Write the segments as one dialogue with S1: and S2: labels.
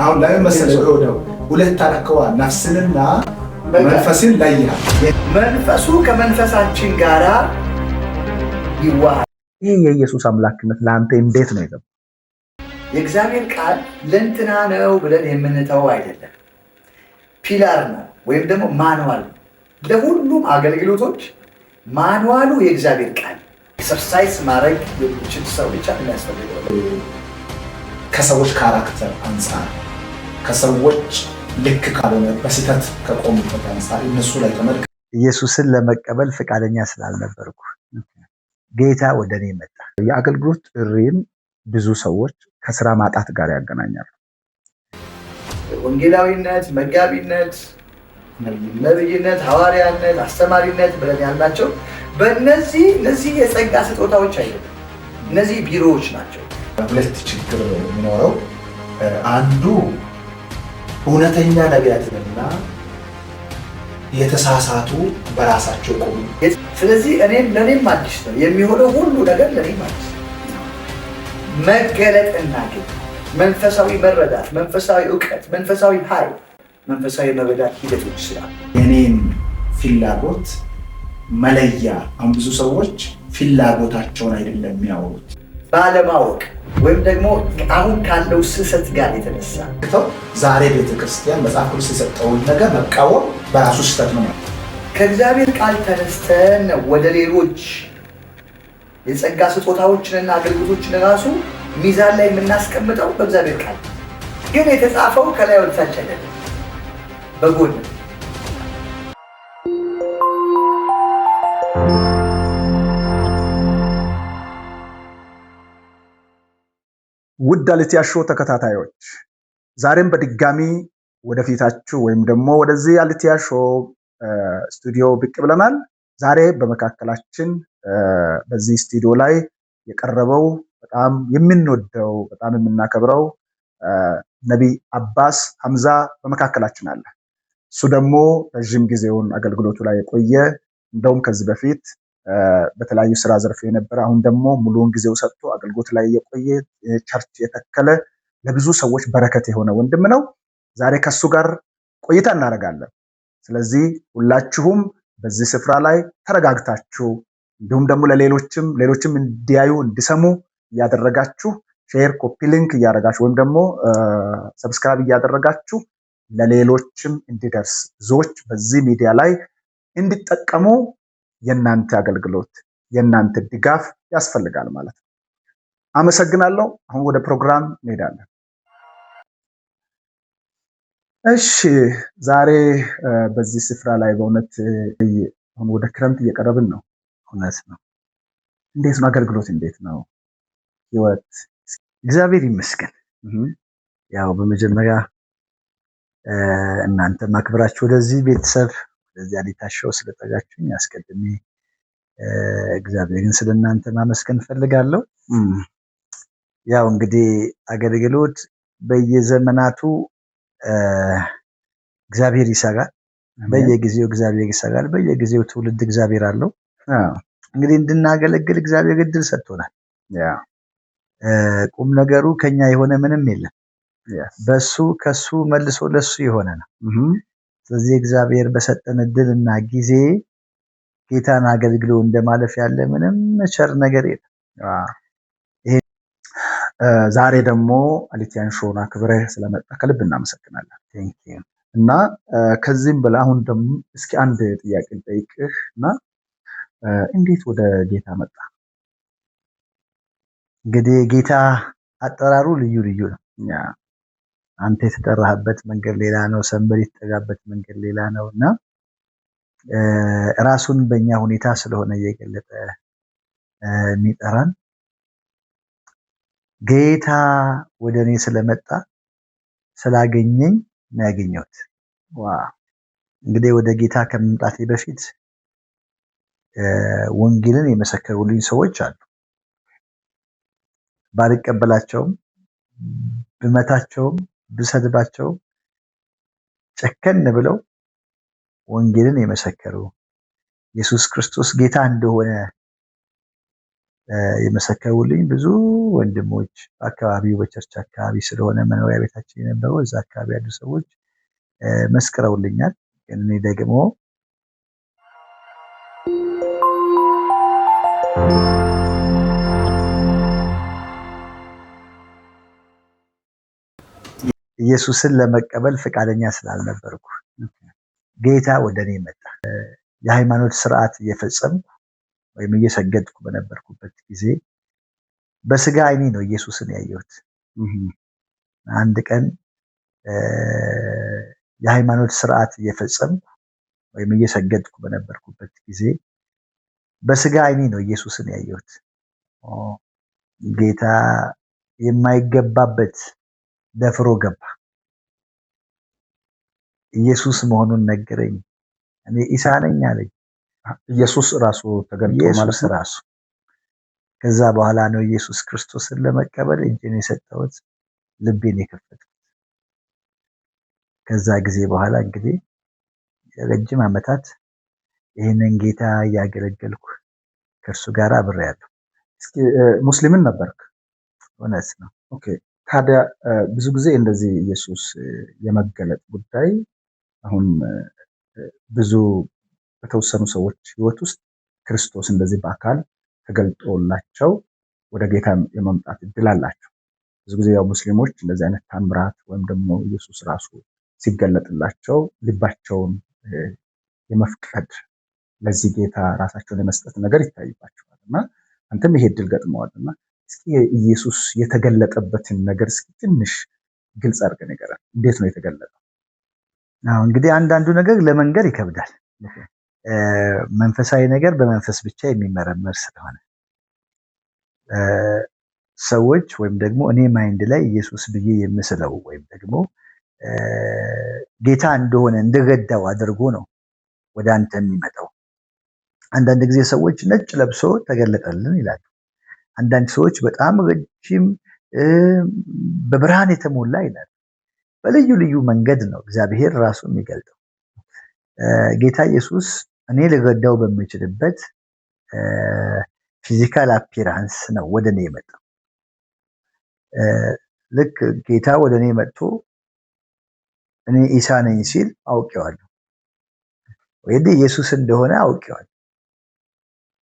S1: አሁን ላይ መሰለህ ወደው ሁለት አረከዋ ነፍስንና መንፈስን ለይሃል።
S2: መንፈሱ ከመንፈሳችን ጋራ ይዋሃድ።
S3: ይህ የኢየሱስ አምላክነት ለአንተ እንዴት ነው የገባው?
S2: የእግዚአብሔር ቃል ለእንትና ነው ብለን የምንተው አይደለም። ፒላር ነው ወይም ደግሞ ማንዋል ነው። ለሁሉም አገልግሎቶች ማንዋሉ የእግዚአብሔር ቃል ኤክሰርሳይዝ ማድረግ የሚችል ሰው ብቻ የሚያስፈልገው
S1: ከሰዎች ካራክተር አንጻር ከሰዎች ልክ ካልሆነ በስህተት ከቆሙበት አንጻር እነሱ ላይ ተመልክ
S3: ኢየሱስን ለመቀበል ፈቃደኛ ስላልነበርኩ ጌታ ወደ እኔ መጣ። የአገልግሎት ጥሪን ብዙ ሰዎች ከስራ ማጣት ጋር ያገናኛሉ።
S2: ወንጌላዊነት፣ መጋቢነት፣ ነብይነት፣ ሐዋርያነት፣ አስተማሪነት ብለን ያልናቸው በእነዚህ የጸጋ ስጦታዎች አይደለም። እነዚህ ቢሮዎች ናቸው።
S1: ሁለት ችግር የሚኖረው አንዱ እውነተኛ ነቢያትንና የተሳሳቱ በራሳቸው ቆሙ።
S2: ስለዚህ ለእኔም አዲስ ነው የሚሆነው ሁሉ ነገር ለእኔም አዲስ ነው። መገለጥ እናገኝ፣ መንፈሳዊ መረዳት፣ መንፈሳዊ እውቀት፣ መንፈሳዊ ኃይል፣ መንፈሳዊ መረዳት ሂደቶች ስላሉ
S1: የኔን ፍላጎት መለያ። አሁን ብዙ ሰዎች ፍላጎታቸውን አይደለም የሚያወሩት
S2: ባለማወቅ ወይም ደግሞ አሁን ካለው ስህተት ጋር የተነሳ
S1: ዛሬ ቤተክርስቲያን መጽሐፍ ቅዱስ የሰጠውን ነገር መቃወም በራሱ ስህተት ነው ማለት።
S2: ከእግዚአብሔር ቃል ተነስተን ወደ ሌሎች የጸጋ ስጦታዎችንና አገልግሎቶችን ራሱ ሚዛን ላይ የምናስቀምጠው በእግዚአብሔር ቃል ግን የተጻፈው ከላይ ወደታች አይደለም፣ በጎን
S3: ውድ አልቲያ ሾው ተከታታዮች ዛሬም በድጋሚ ወደፊታችሁ ወይም ደግሞ ወደዚህ አልቲያ ሾው ስቱዲዮ ብቅ ብለናል። ዛሬ በመካከላችን በዚህ ስቱዲዮ ላይ የቀረበው በጣም የምንወደው በጣም የምናከብረው ነቢይ አባስ ሐምዛ በመካከላችን አለ። እሱ ደግሞ ረጅም ጊዜውን አገልግሎቱ ላይ የቆየ እንደውም ከዚህ በፊት በተለያዩ ስራ ዘርፍ የነበረ አሁን ደግሞ ሙሉውን ጊዜው ሰጥቶ አገልግሎት ላይ የቆየ ቸርች የተከለ ለብዙ ሰዎች በረከት የሆነ ወንድም ነው። ዛሬ ከሱ ጋር ቆይታ እናደርጋለን። ስለዚህ ሁላችሁም በዚህ ስፍራ ላይ ተረጋግታችሁ እንዲሁም ደግሞ ሌሎችም እንዲያዩ እንዲሰሙ እያደረጋችሁ ሼር፣ ኮፒ ሊንክ እያደረጋችሁ ወይም ደግሞ ሰብስክራይብ እያደረጋችሁ ለሌሎችም እንዲደርስ ብዙዎች በዚህ ሚዲያ ላይ እንዲጠቀሙ የእናንተ አገልግሎት የእናንተ ድጋፍ ያስፈልጋል ማለት ነው። አመሰግናለሁ። አሁን ወደ ፕሮግራም እንሄዳለን። እሺ ዛሬ በዚህ ስፍራ ላይ በእውነት አሁን ወደ ክረምት እየቀረብን ነው። እውነት ነው። እንዴት ነው አገልግሎት? እንዴት ነው ህይወት? እግዚአብሔር ይመስገን። ያው በመጀመሪያ እናንተ ማክበራችሁ ወደዚህ ቤተሰብ ወደዚህ አልቲያ ሾው ስለጠራችሁኝ አስቀድሜ እግዚአብሔርን ስለናንተ ማመስገን ፈልጋለሁ። ያው እንግዲህ አገልግሎት በየዘመናቱ እግዚአብሔር ይሰራል። በየጊዜው እግዚአብሔር ይሰራል። በየጊዜው ትውልድ እግዚአብሔር አለው። እንግዲህ እንድናገለግል እግዚአብሔር እድል ሰጥቶናል። ቁም ነገሩ ከኛ የሆነ ምንም የለም። በሱ ከሱ መልሶ ለሱ የሆነ ነው። ስለዚህ እግዚአብሔር በሰጠን እድልና ጊዜ ጌታን አገልግሎ እንደማለፍ ያለ ምንም ቸር ነገር የለም። ዛሬ ደግሞ አልቲያን ሾውን አክብረህ ስለመጣ ከልብ እናመሰግናለን። እና ከዚህም በላይ አሁን ደግሞ እስኪ አንድ ጥያቄ ልጠይቅህ እና እንዴት ወደ ጌታ መጣ? እንግዲህ ጌታ አጠራሩ ልዩ ልዩ ነው። አንተ የተጠራህበት መንገድ ሌላ ነው፣ ሰንበል የተጠራበት መንገድ ሌላ ነው እና ራሱን በእኛ ሁኔታ ስለሆነ እየገለጠ የሚጠራን ጌታ ወደ እኔ ስለመጣ ስላገኘኝ ነው ያገኘሁት። እንግዲህ ወደ ጌታ ከመምጣቴ በፊት ወንጌልን የመሰከሩልኝ ሰዎች አሉ። ባልቀበላቸውም ብመታቸውም ብሰድባቸውም ጨከን ብለው ወንጌልን የመሰከሩ ኢየሱስ ክርስቶስ ጌታ እንደሆነ
S2: የመሰከሩልኝ ብዙ ወንድሞች በአካባቢው በቸርች አካባቢ ስለሆነ መኖሪያ ቤታችን የነበረው እዛ አካባቢ ያሉ ሰዎች መስክረውልኛል። እኔ ደግሞ ኢየሱስን ለመቀበል ፈቃደኛ ስላልነበርኩ ጌታ ወደ እኔ መጣ። የሃይማኖት ስርዓት እየፈጸምኩ ወይም እየሰገድኩ በነበርኩበት ጊዜ በስጋ አይኔ ነው ኢየሱስን ያየሁት። አንድ ቀን የሃይማኖት ስርዓት እየፈጸምኩ ወይም እየሰገድኩ በነበርኩበት ጊዜ በስጋ አይኔ ነው ኢየሱስን ያየሁት። ጌታ የማይገባበት ደፍሮ ገባ። ኢየሱስ መሆኑን ነገረኝ። እኔ ኢሳ ነኝ አለኝ።
S3: ኢየሱስ ራሱ ተገልጦ ማለት ነው።
S2: ራሱ ከዛ በኋላ ነው ኢየሱስ ክርስቶስን ለመቀበል እጄን የሰጠሁት፣ ልቤን የከፈትኩት። ከዛ ጊዜ በኋላ እንግዲህ ረጅም ዓመታት ይህንን ጌታ እያገለገልኩ ከእርሱ ጋር አብሬያለሁ።
S3: እስኪ ሙስሊምን ነበርክ?
S2: እውነት ነው።
S3: ኦኬ። ታዲያ ብዙ ጊዜ እንደዚህ ኢየሱስ የመገለጥ ጉዳይ አሁን ብዙ በተወሰኑ ሰዎች ህይወት ውስጥ ክርስቶስ እንደዚህ በአካል ተገልጦላቸው ወደ ጌታ የመምጣት እድል አላቸው። ብዙ ጊዜ ያው ሙስሊሞች እንደዚህ አይነት ታምራት ወይም ደግሞ ኢየሱስ ራሱ ሲገለጥላቸው ልባቸውን የመፍቀድ ለዚህ ጌታ ራሳቸውን የመስጠት ነገር ይታይባቸዋል እና አንተም ይሄ እድል ገጥመዋልና እስኪ ኢየሱስ የተገለጠበትን ነገር እስኪ ትንሽ ግልጽ አድርገህ ንገረን። እንዴት ነው የተገለጠው?
S2: እንግዲህ አንዳንዱ ነገር ለመንገር ይከብዳል። መንፈሳዊ ነገር በመንፈስ ብቻ የሚመረመር ስለሆነ ሰዎች ወይም ደግሞ እኔ ማይንድ ላይ ኢየሱስ ብዬ የምስለው ወይም ደግሞ ጌታ እንደሆነ እንደገዳው አድርጎ ነው ወደ አንተ የሚመጣው። አንዳንድ ጊዜ ሰዎች ነጭ ለብሶ ተገለጠልን ይላሉ። አንዳንድ ሰዎች በጣም ረጅም በብርሃን የተሞላ ይላል። በልዩ ልዩ መንገድ ነው እግዚአብሔር ራሱ የሚገልጠው። ጌታ ኢየሱስ እኔ ልረዳው በምችልበት ፊዚካል አፒራንስ ነው ወደ እኔ የመጣው። ልክ ጌታ ወደ እኔ መጥቶ እኔ ኢሳ ነኝ ሲል አውቄዋለሁ፣ ወይ ኢየሱስ እንደሆነ አውቄዋለሁ።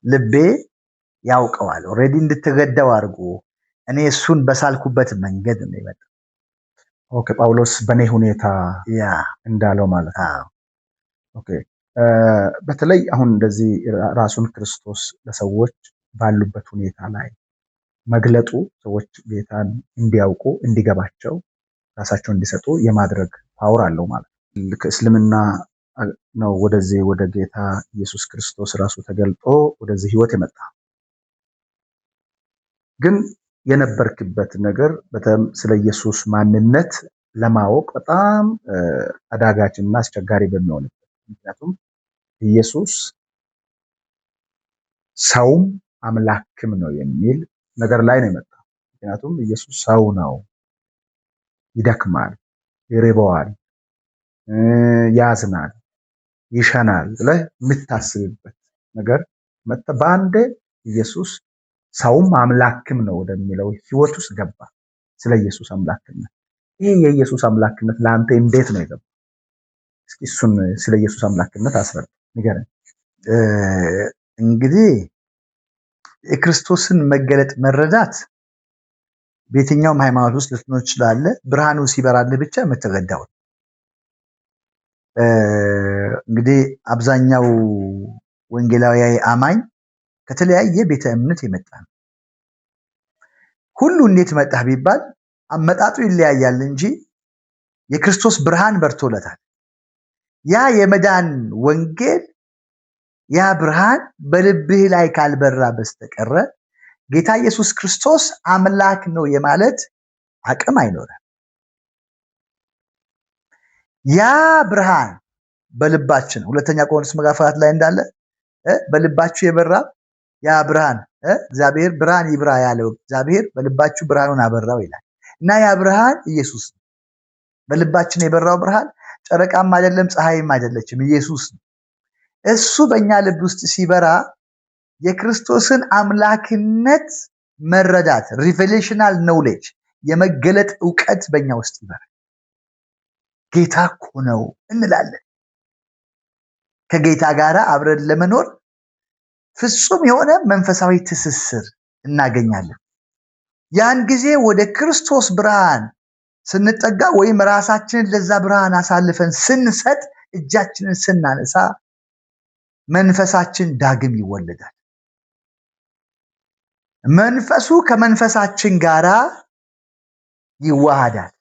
S2: ልቤ ያውቀዋል። ኦሬዲ እንድትገዳው አድርጎ እኔ እሱን በሳልኩበት መንገድ ነው የመጣው።
S3: ኦኬ። ጳውሎስ በኔ ሁኔታ እንዳለው ማለት ነው። ኦኬ። በተለይ አሁን እንደዚህ ራሱን ክርስቶስ ለሰዎች ባሉበት ሁኔታ ላይ መግለጡ ሰዎች ጌታን እንዲያውቁ እንዲገባቸው ራሳቸውን እንዲሰጡ የማድረግ ፓወር አለው ማለት ነው። ከእስልምና ነው ወደዚህ ወደ ጌታ ኢየሱስ ክርስቶስ ራሱ ተገልጦ ወደዚህ ህይወት የመጣ ግን የነበርክበት ነገር በጣም ስለ ኢየሱስ ማንነት ለማወቅ በጣም አዳጋችና አስቸጋሪ በሚሆንበት ምክንያቱም ኢየሱስ ሰውም አምላክም ነው የሚል ነገር ላይ ነው የመጣው። ምክንያቱም ኢየሱስ ሰው ነው፣ ይደክማል፣ ይርበዋል፣ ያዝናል፣ ይሸናል ብለህ የምታስብበት ነገር መጣ። በአንዴ ኢየሱስ ሰውም አምላክም ነው ወደሚለው ህይወት ውስጥ ገባ። ስለ ኢየሱስ አምላክነት ይህ የኢየሱስ አምላክነት ለአንተ እንዴት ነው የገባው? እስኪ እሱን ስለ ኢየሱስ አምላክነት አስረዳ ንገረን።
S2: እንግዲህ የክርስቶስን መገለጥ መረዳት በየትኛውም ሃይማኖት ውስጥ ልትኖር ትችላለህ። ብርሃኑ ሲበራልህ ብቻ የምትረዳው። እንግዲህ አብዛኛው ወንጌላዊ አማኝ ከተለያየ ቤተ እምነት የመጣ ነው። ሁሉ እንዴት መጣህ ቢባል አመጣጡ ይለያያል እንጂ የክርስቶስ ብርሃን በርቶለታል። ያ የመዳን ወንጌል ያ ብርሃን በልብህ ላይ ካልበራ በስተቀረ ጌታ ኢየሱስ ክርስቶስ አምላክ ነው የማለት አቅም አይኖርም። ያ ብርሃን በልባችን ሁለተኛ ቆሮንቶስ ምዕራፍ 4 ላይ እንዳለ በልባችሁ የበራ ያ ብርሃን እግዚአብሔር ብርሃን ይብራ ያለው እግዚአብሔር በልባችሁ ብርሃኑን አበራው ይላል እና ያ ብርሃን ኢየሱስ ነው። በልባችን የበራው ብርሃን ጨረቃም አይደለም ፀሐይም አይደለችም፣ ኢየሱስ ነው። እሱ በእኛ ልብ ውስጥ ሲበራ የክርስቶስን አምላክነት መረዳት ሪቨሌሽናል ኖውሌጅ የመገለጥ እውቀት በእኛ ውስጥ ይበራል። ጌታ እኮ ነው እንላለን። ከጌታ ጋር አብረን ለመኖር ፍጹም የሆነ መንፈሳዊ ትስስር እናገኛለን። ያን ጊዜ ወደ ክርስቶስ ብርሃን ስንጠጋ ወይም ራሳችንን ለዛ ብርሃን አሳልፈን ስንሰጥ፣ እጃችንን ስናነሳ መንፈሳችን ዳግም ይወለዳል። መንፈሱ ከመንፈሳችን ጋር ይዋሃዳል።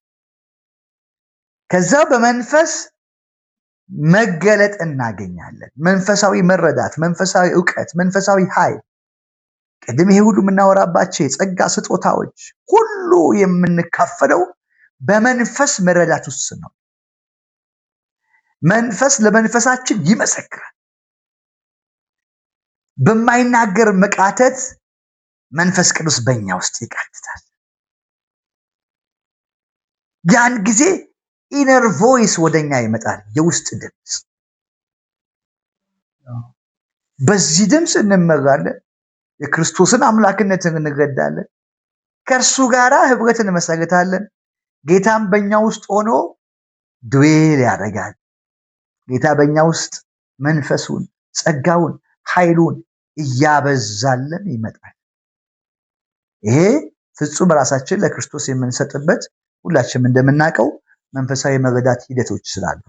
S2: ከዛ በመንፈስ መገለጥ እናገኛለን። መንፈሳዊ መረዳት፣ መንፈሳዊ እውቀት፣ መንፈሳዊ ኃይል፣ ቅድም ይሄ ሁሉ የምናወራባቸው የጸጋ ስጦታዎች ሁሉ የምንካፈለው በመንፈስ መረዳት ውስጥ ነው። መንፈስ ለመንፈሳችን ይመሰክራል። በማይናገር መቃተት መንፈስ ቅዱስ በእኛ ውስጥ ይቃትታል። ያን ጊዜ ኢነር ቮይስ ወደኛ ይመጣል፣ የውስጥ ድምፅ። በዚህ ድምፅ እንመራለን፣ የክርስቶስን አምላክነት እንረዳለን፣ ከእርሱ ጋር ህብረት እንመሰርታለን። ጌታም በእኛ ውስጥ ሆኖ ድዌል ያደርጋል። ጌታ በእኛ ውስጥ መንፈሱን፣ ጸጋውን፣ ኃይሉን እያበዛለን ይመጣል። ይሄ ፍጹም ራሳችን ለክርስቶስ የምንሰጥበት ሁላችንም እንደምናውቀው መንፈሳዊ መረዳት ሂደቶች ስላሉ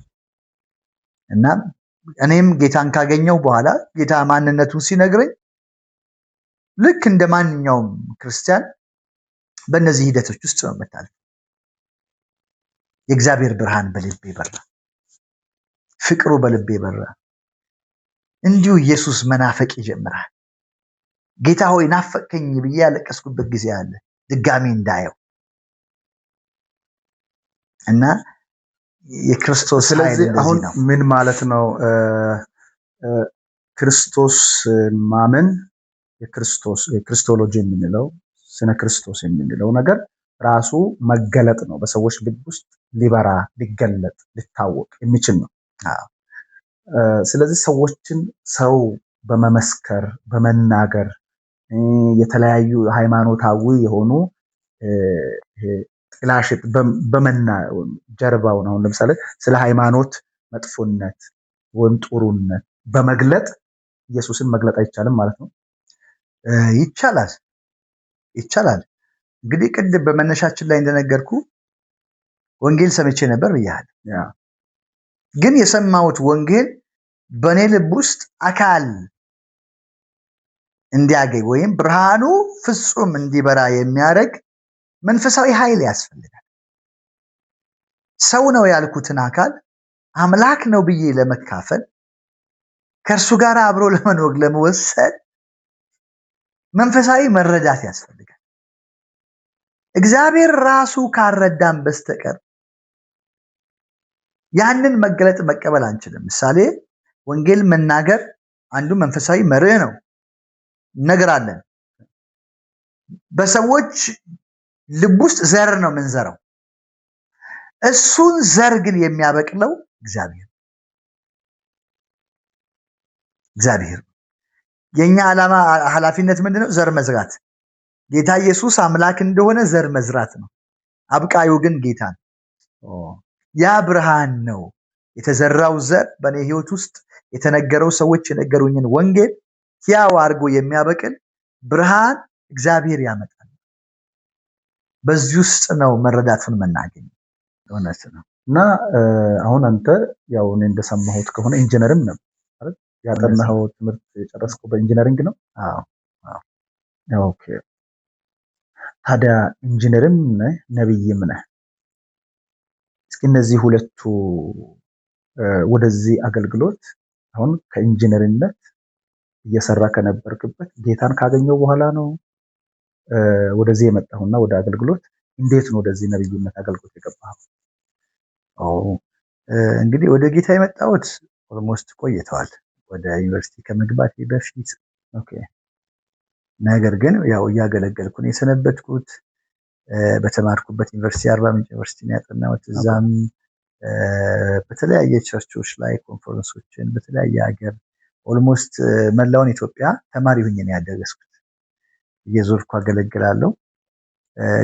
S2: እና እኔም ጌታን ካገኘው በኋላ ጌታ ማንነቱን ሲነግረኝ ልክ እንደ ማንኛውም ክርስቲያን በእነዚህ ሂደቶች ውስጥ ነው የምታልፈው። የእግዚአብሔር ብርሃን በልቤ በራ፣ ፍቅሩ በልቤ በራ። እንዲሁ ኢየሱስ መናፈቅ ይጀምራል። ጌታ ሆይ ናፈቀኝ ብዬ ያለቀስኩበት ጊዜ አለ፣ ድጋሚ እንዳየው እና የክርስቶስ ኃይል።
S3: ስለዚህ አሁን ምን ማለት ነው? ክርስቶስ ማመን የክርስቶሎጂ የምንለው ስነ ክርስቶስ የምንለው ነገር ራሱ መገለጥ ነው። በሰዎች ልብ ውስጥ ሊበራ፣ ሊገለጥ፣ ሊታወቅ የሚችል ነው። ስለዚህ ሰዎችን ሰው በመመስከር በመናገር የተለያዩ ሃይማኖታዊ የሆኑ ጥላሸት ጀርባውን አሁን ለምሳሌ ስለ ሃይማኖት መጥፎነት ወይም ጥሩነት በመግለጥ ኢየሱስን መግለጥ አይቻልም ማለት ነው። ይቻላል። እንግዲህ ቅድም በመነሻችን ላይ እንደነገርኩ ወንጌል ሰምቼ ነበር ብያለሁ። ግን የሰማሁት ወንጌል በእኔ ልብ ውስጥ አካል እንዲያገኝ ወይም ብርሃኑ ፍጹም እንዲበራ የሚያደርግ መንፈሳዊ ኃይል ያስፈልጋል። ሰው ነው ያልኩትን አካል አምላክ ነው ብዬ ለመካፈል፣ ከእርሱ ጋር አብሮ ለመኖር፣ ለመወሰን መንፈሳዊ መረዳት ያስፈልጋል። እግዚአብሔር ራሱ ካረዳን በስተቀር ያንን መገለጥ መቀበል አንችልም። ምሳሌ ወንጌል መናገር አንዱ መንፈሳዊ መርህ ነው። እነግራለን። በሰዎች ልብ ውስጥ ዘር ነው የምንዘራው። እሱን ዘር ግን የሚያበቅለው እግዚአብሔር። የኛ ዓላማ ኃላፊነት ምንድነው? ዘር መዝራት። ጌታ ኢየሱስ አምላክ እንደሆነ ዘር መዝራት ነው። አብቃዩ ግን ጌታ ነው። ያ ብርሃን ነው የተዘራው ዘር በእኔ ህይወት ውስጥ የተነገረው ሰዎች የነገሩኝን ወንጌል ሕያው አድርጎ የሚያበቅል ብርሃን እግዚአብሔር ያመጣል። በዚህ ውስጥ ነው መረዳቱን መናገኝ። እውነት ነው። እና አሁን አንተ ያው እኔ እንደሰማሁት ከሆነ ኢንጂነርም ነው አይደል? ያጠናኸው ትምህርት የጨረስከው በኢንጂነሪንግ ነው?
S2: አዎ።
S3: ኦኬ። ታዲያ ኢንጂነርም ነህ ነብይም ነህ። እስኪ እነዚህ ሁለቱ ወደዚህ አገልግሎት አሁን ከኢንጂነርነት እየሰራ ከነበርክበት ጌታን ካገኘው በኋላ ነው ወደዚህ የመጣሁና ወደ አገልግሎት እንዴት ነው ወደዚህ ነብይነት አገልግሎት የገባኸው? እንግዲህ ወደ ጌታ የመጣሁት ኦልሞስት ቆይተዋል፣ ወደ ዩኒቨርሲቲ ከመግባቴ በፊት። ኦኬ። ነገር ግን ያው እያገለገልኩ ነው የሰነበትኩት። በተማርኩበት ዩኒቨርሲቲ አርባ ምንጭ ዩኒቨርሲቲ ነው ያጠናሁት። እዛም በተለያየ ቸርቾች ላይ ኮንፈረንሶችን በተለያየ ሀገር ኦልሞስት መላውን ኢትዮጵያ ተማሪ ሆኜ ነው ያደረስኩት። እየዞርኩ አገለግላለሁ።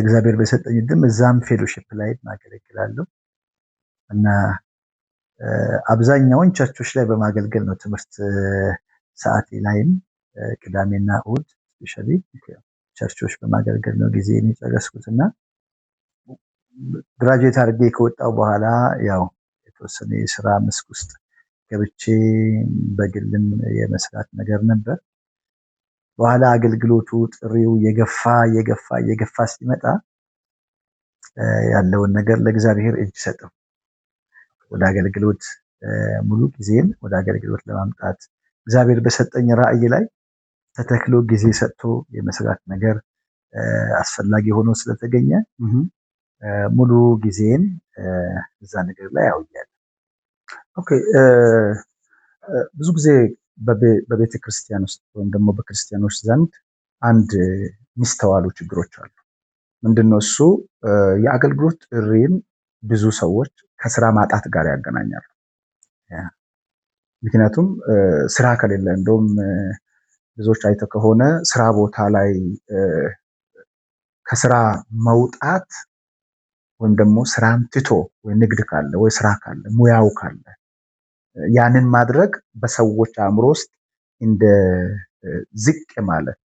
S3: እግዚአብሔር በሰጠኝ ዕድል እዛም ፌሎሺፕ ላይ አገለግላለሁ እና አብዛኛውን ቸርቾች ላይ በማገልገል ነው ትምህርት ሰዓቴ ላይም ቅዳሜና እሑድ ስፔሻሊ ቸርቾች በማገልገል ነው ጊዜ የጨረስኩትና ግራጁዌት አድርጌ ከወጣሁ በኋላ ያው የተወሰነ የስራ መስክ ውስጥ ገብቼ በግልም የመስራት ነገር ነበር። በኋላ አገልግሎቱ ጥሪው የገፋ ሲመጣ ያለውን ነገር ለእግዚአብሔር እጅ ሰጠው። ወደ አገልግሎት ሙሉ ጊዜን ወደ አገልግሎት ለማምጣት እግዚአብሔር በሰጠኝ ራዕይ ላይ ተተክሎ ጊዜ ሰጥቶ የመስራት ነገር አስፈላጊ ሆኖ ስለተገኘ ሙሉ ጊዜን እዛ ነገር ላይ አውያለሁ። ኦኬ ብዙ ጊዜ በቤተ ክርስቲያን ውስጥ ወይም ደግሞ በክርስቲያኖች ዘንድ አንድ የሚስተዋሉ ችግሮች አሉ። ምንድነው እሱ? የአገልግሎት ጥሪን ብዙ ሰዎች ከስራ ማጣት ጋር ያገናኛሉ። ምክንያቱም ስራ ከሌለ እንደውም ብዙዎች አይተው ከሆነ ስራ ቦታ ላይ ከስራ መውጣት ወይም ደግሞ ስራን ትቶ ወይ ንግድ ካለ ወይ ስራ ካለ ሙያው ካለ ያንን ማድረግ በሰዎች አእምሮ ውስጥ እንደ ዝቅ ማለት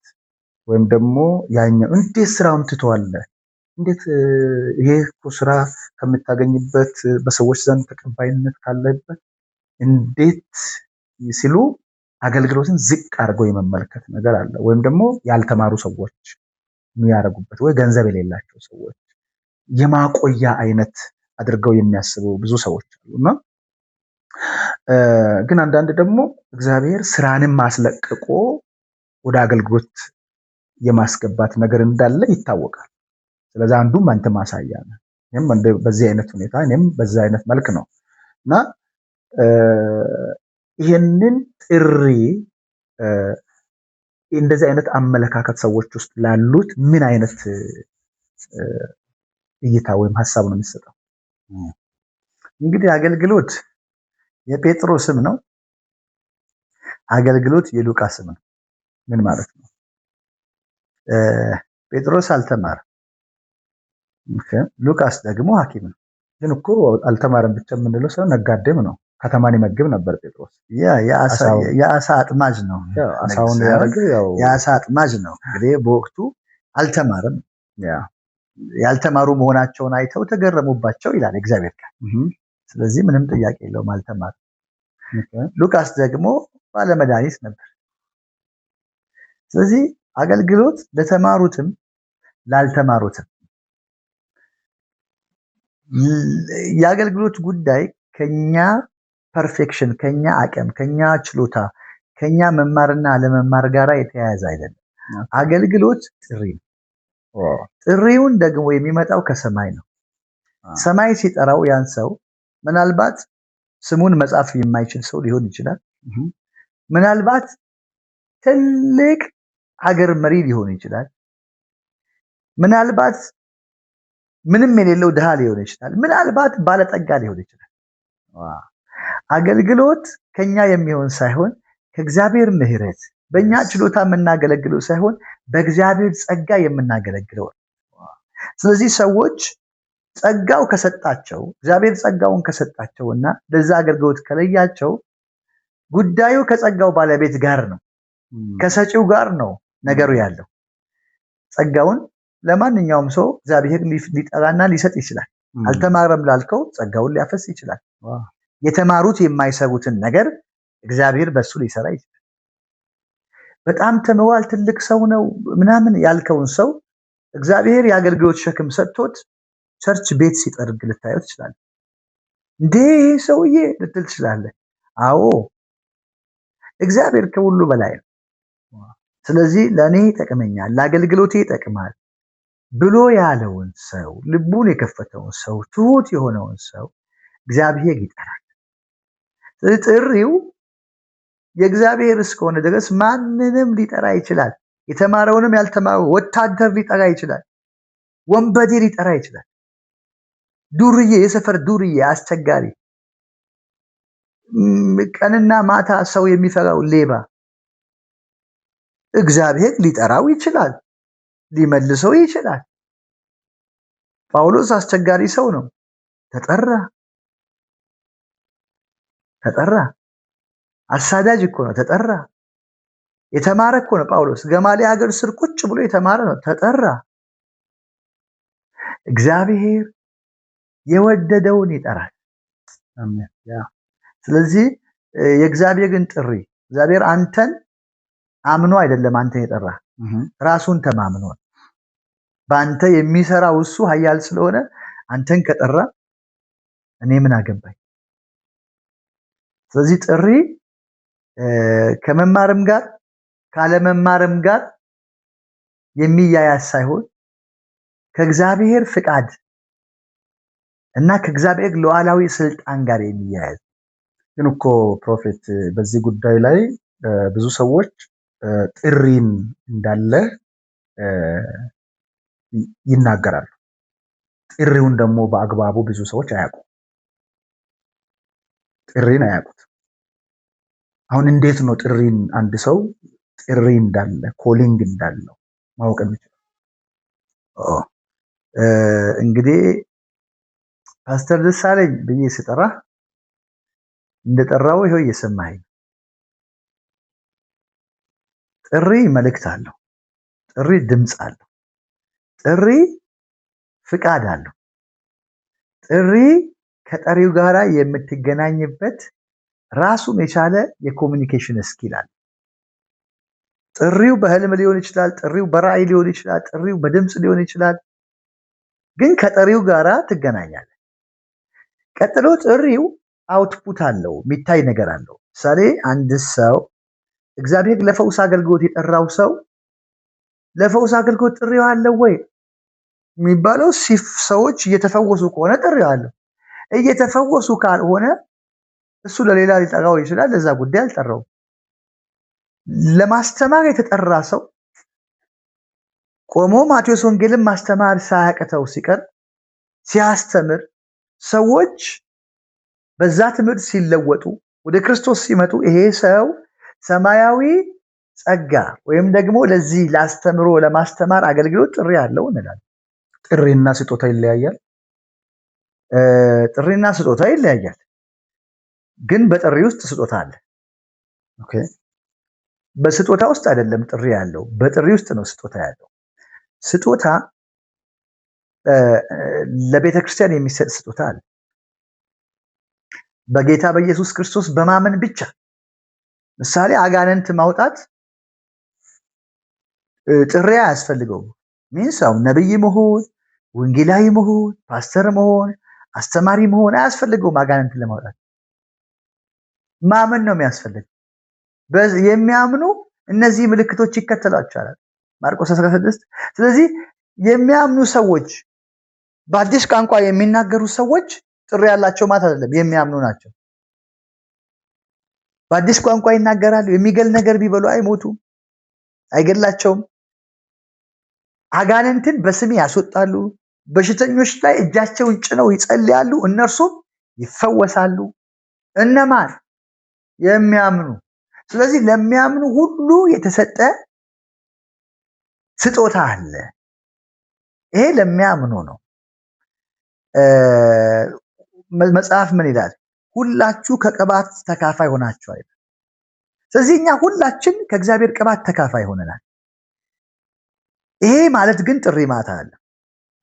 S3: ወይም ደግሞ ያኛው እንዴት ስራውን ትተዋለህ? እንዴት ይሄ ስራ ከምታገኝበት በሰዎች ዘንድ ተቀባይነት ካለበት እንዴት ሲሉ አገልግሎትን ዝቅ አድርገው የመመልከት ነገር አለ። ወይም ደግሞ ያልተማሩ ሰዎች የሚያደርጉበት ወይ ገንዘብ የሌላቸው ሰዎች የማቆያ አይነት አድርገው የሚያስቡ ብዙ ሰዎች አሉና ግን አንዳንድ ደግሞ እግዚአብሔር ስራንም ማስለቅቆ ወደ አገልግሎት የማስገባት ነገር እንዳለ ይታወቃል። ስለዚህ አንዱም አንተ ማሳያ ነው። እኔም በዚህ አይነት ሁኔታ እኔም በዛ አይነት መልክ ነው እና ይሄንን ጥሪ እንደዚህ አይነት አመለካከት ሰዎች ውስጥ ላሉት ምን አይነት እይታ ወይም ሐሳብ ነው የሚሰጠው? እንግዲህ አገልግሎት የጴጥሮስም ነው፣ አገልግሎት የሉቃስም ነው። ምን ማለት ነው? ጴጥሮስ አልተማረም፣ ሉቃስ ደግሞ ሐኪም ነው። ግን እኮ አልተማረም ብቻ የምንለው ሰው ነጋዴም ነው። ከተማን ይመግብ ነበር ጴጥሮስ።
S2: የአሳ አጥማጅ ነው።
S3: አሳውን ያደረገው ያው
S2: የአሳ አጥማጅ ነው። እንግዲህ በወቅቱ አልተማረም። ያልተማሩ መሆናቸውን አይተው ተገረሙባቸው ይላል እግዚአብሔር ቃል። ስለዚህ ምንም ጥያቄ የለውም አልተማረም። ሉቃስ ደግሞ ባለመድኃኒት ነበር። ስለዚህ አገልግሎት ለተማሩትም ላልተማሩትም የአገልግሎት ጉዳይ ከኛ ፐርፌክሽን፣ ከኛ አቅም፣ ከኛ ችሎታ፣ ከኛ መማርና ለመማር ጋራ የተያያዘ አይደለም። አገልግሎት ጥሪ ነው። ጥሪውን ደግሞ የሚመጣው ከሰማይ ነው። ሰማይ ሲጠራው ያን ሰው ምናልባት ስሙን መጻፍ የማይችል ሰው ሊሆን ይችላል። ምናልባት ትልቅ ሀገር መሪ ሊሆን ይችላል። ምናልባት ምንም የሌለው ድሃ ሊሆን ይችላል። ምናልባት ባለጠጋ ሊሆን ይችላል። አገልግሎት ከኛ የሚሆን ሳይሆን ከእግዚአብሔር ምሕረት በእኛ ችሎታ የምናገለግለው ሳይሆን በእግዚአብሔር ጸጋ የምናገለግለው። ስለዚህ ሰዎች ጸጋው ከሰጣቸው እግዚአብሔር ጸጋውን ከሰጣቸውና ለዛ አገልግሎት ከለያቸው ጉዳዩ ከጸጋው ባለቤት ጋር ነው፣ ከሰጪው ጋር ነው ነገሩ ያለው። ጸጋውን ለማንኛውም ሰው እግዚአብሔር ሊጠራና ሊሰጥ ይችላል። አልተማረም ላልከው ጸጋውን ሊያፈስ ይችላል። የተማሩት የማይሰሩትን ነገር እግዚአብሔር በሱ ሊሰራ ይችላል። በጣም ተመዋል ትልቅ ሰው ነው ምናምን ያልከውን ሰው እግዚአብሔር የአገልግሎት ሸክም ሰጥቶት ቸርች ቤት ሲጠርግ ልታየው ትችላለህ። እንዴ ሰውዬ ልትል ትችላለህ። አዎ እግዚአብሔር ከሁሉ በላይ ነው። ስለዚህ ለኔ ይጠቅመኛል፣ ለአገልግሎቴ ይጠቅማል ብሎ ያለውን ሰው፣ ልቡን የከፈተውን ሰው፣ ትሁት የሆነውን ሰው እግዚአብሔር ይጠራል። ጥሪው የእግዚአብሔር እስከሆነ ድረስ ማንንም ሊጠራ ይችላል። የተማረውንም ያልተማረው ወታደር ሊጠራ ይችላል። ወንበዴ ሊጠራ ይችላል። ዱርዬ፣ የሰፈር ዱርዬ፣ አስቸጋሪ ቀንና ማታ ሰው የሚፈራው ሌባ እግዚአብሔር ሊጠራው ይችላል፣ ሊመልሰው ይችላል። ጳውሎስ አስቸጋሪ ሰው ነው፣ ተጠራ። አሳዳጅ እኮ ነው፣ ተጠራ። የተማረ እኮ ነው ጳውሎስ። ገማልያል ሀገር ስር ቁጭ ብሎ የተማረ ነው፣ ተጠራ። እግዚአብሔር የወደደውን ይጠራል። ስለዚህ የእግዚአብሔርን ጥሪ እግዚአብሔር አንተን አምኖ አይደለም አንተ የጠራ ራሱን ተማምኖ በአንተ የሚሰራው እሱ ኃያል ስለሆነ አንተን ከጠራ እኔ ምን አገባኝ። ስለዚህ ጥሪ ከመማርም ጋር ካለመማርም ጋር የሚያያዝ ሳይሆን ከእግዚአብሔር ፍቃድ እና ከእግዚአብሔር ሉዓላዊ ስልጣን ጋር የሚያያዝ።
S3: ግን እኮ ፕሮፌት በዚህ ጉዳይ ላይ ብዙ ሰዎች ጥሪን እንዳለ ይናገራሉ። ጥሪውን ደግሞ በአግባቡ ብዙ ሰዎች አያውቁም። ጥሪን አያውቁት። አሁን እንዴት ነው ጥሪን አንድ ሰው ጥሪ እንዳለ ኮሊንግ እንዳለው ማወቅ የሚችለው? እንግዲህ ፓስተር ደሳለኝ ብዬ ስጠራ እንደጠራው ይሄው እየሰማኸኝ። ጥሪ መልእክት አለው። ጥሪ ድምጽ አለው። ጥሪ ፍቃድ አለው። ጥሪ ከጠሪው ጋራ የምትገናኝበት ራሱን የቻለ የኮሙኒኬሽን ስኪል አለ። ጥሪው በህልም ሊሆን ይችላል፣ ጥሪው በራእይ ሊሆን ይችላል፣ ጥሪው በድምጽ ሊሆን ይችላል። ግን ከጠሪው ጋራ ትገናኛለህ። ቀጥሎ ጥሪው አውትፑት አለው፣ የሚታይ ነገር አለው። ምሳሌ አንድ ሰው እግዚአብሔር ለፈውስ አገልግሎት የጠራው ሰው ለፈውስ አገልግሎት ጥሪው አለው ወይ የሚባለው ሰዎች እየተፈወሱ ከሆነ ጥሪው አለው። እየተፈወሱ ካልሆነ እሱ ለሌላ ሊጠራው ይችላል፣ ለዛ ጉዳይ አልጠራው። ለማስተማር የተጠራ ሰው ቆሞ ማቴዎስ ወንጌልን ማስተማር ሳያቅተው ሲቀር ሲያስተምር ሰዎች በዛ ትምህርት ሲለወጡ ወደ ክርስቶስ ሲመጡ ይሄ ሰው ሰማያዊ ጸጋ ወይም ደግሞ ለዚህ ላስተምሮ ለማስተማር አገልግሎት ጥሪ ያለው እንላለን። ጥሪና ስጦታ ይለያያል።
S2: ጥሪና ስጦታ ይለያያል። ግን በጥሪ ውስጥ ስጦታ አለ። ኦኬ፣ በስጦታ ውስጥ አይደለም ጥሪ ያለው፣ በጥሪ ውስጥ ነው ስጦታ ያለው። ስጦታ ለቤተ ክርስቲያን የሚሰጥ ስጦታ አለ። በጌታ በኢየሱስ ክርስቶስ በማመን ብቻ። ምሳሌ አጋንንት ማውጣት ጥሪ አያስፈልገውም። ሚንሳው ነብይ መሆን፣ ወንጌላዊ መሆን፣ ፓስተር መሆን፣ አስተማሪ መሆን አያስፈልገውም። አጋንንት ለማውጣት ማመን ነው የሚያስፈልገው። የሚያምኑ እነዚህ ምልክቶች ይከተላቸዋል ማርቆስ 16። ስለዚህ የሚያምኑ ሰዎች በአዲስ ቋንቋ የሚናገሩ ሰዎች ጥሪ ያላቸው ማለት አይደለም፣ የሚያምኑ ናቸው። በአዲስ ቋንቋ ይናገራሉ። የሚገል ነገር ቢበሉ አይሞቱም፣ አይገላቸውም። አጋንንትን በስሜ ያስወጣሉ። በሽተኞች ላይ እጃቸውን ጭነው ይጸልያሉ፣ እነርሱም ይፈወሳሉ። እነማን? የሚያምኑ። ስለዚህ ለሚያምኑ ሁሉ የተሰጠ ስጦታ አለ። ይሄ ለሚያምኑ ነው። መጽሐፍ ምን ይላል? ሁላችሁ ከቅባት ተካፋይ ሆናችኋል። ስለዚህ እኛ ሁላችን ከእግዚአብሔር ቅባት ተካፋይ ሆነናል። ይሄ ማለት ግን ጥሪ ማታ አለ።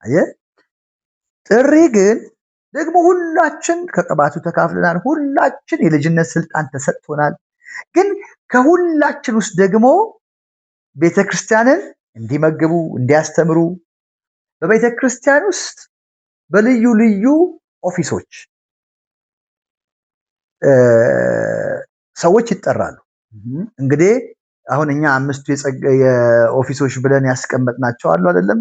S2: አየህ፣ ጥሪ ግን ደግሞ ሁላችን ከቅባቱ ተካፍለናል። ሁላችን የልጅነት ስልጣን ተሰጥቶናል። ግን ከሁላችን ውስጥ ደግሞ ቤተክርስቲያንን እንዲመግቡ እንዲያስተምሩ በቤተክርስቲያን ውስጥ በልዩ ልዩ ኦፊሶች ሰዎች ይጠራሉ። እንግዲህ አሁን እኛ አምስቱ የኦፊሶች ብለን ያስቀመጥናቸው አሉ አይደለም?